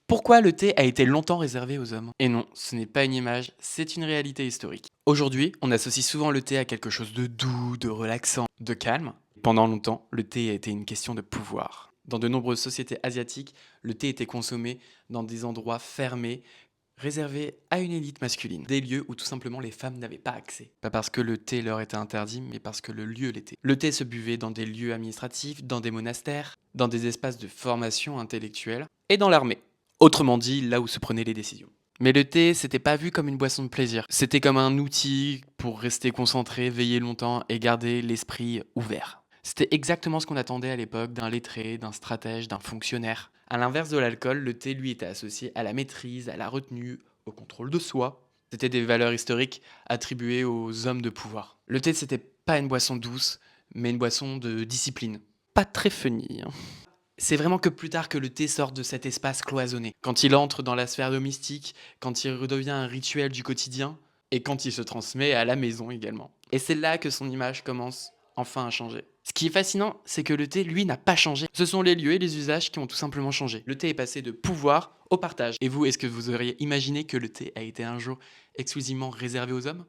Pourquoi le thé a été longtemps réservé aux hommes? Et non, ce n'est pas une image, c'est une réalité historique. Aujourd'hui, on associe souvent le thé à quelque chose de doux, de relaxant, de calme. Pendant longtemps, le thé a été une question de pouvoir. Dans de nombreuses sociétés asiatiques, le thé était consommé dans des endroits fermés, réservés à une élite masculine. Des lieux où tout simplement les femmes n'avaient pas accès. Pas parce que le thé leur était interdit, mais parce que le lieu l'était. Le thé se buvait dans des lieux administratifs, dans des monastères, dans des espaces de formation intellectuelle et dans l'armée. Autrement dit, là où se prenaient les décisions. Mais le thé, c'était pas vu comme une boisson de plaisir. C'était comme un outil pour rester concentré, veiller longtemps et garder l'esprit ouvert. C'était exactement ce qu'on attendait à l'époque d'un lettré, d'un stratège, d'un fonctionnaire. À l'inverse de l'alcool, le thé, lui, était associé à la maîtrise, à la retenue, au contrôle de soi. C'était des valeurs historiques attribuées aux hommes de pouvoir. Le thé, c'était pas une boisson douce, mais une boisson de discipline. Pas très funny, hein. C'est vraiment que plus tard que le thé sort de cet espace cloisonné. Quand il entre dans la sphère domestique, quand il redevient un rituel du quotidien, et quand il se transmet à la maison également. Et c'est là que son image commence enfin à changer. Ce qui est fascinant, c'est que le thé, lui, n'a pas changé. Ce sont les lieux et les usages qui ont tout simplement changé. Le thé est passé de pouvoir au partage. Et vous, est-ce que vous auriez imaginé que le thé a été un jour exclusivement réservé aux hommes?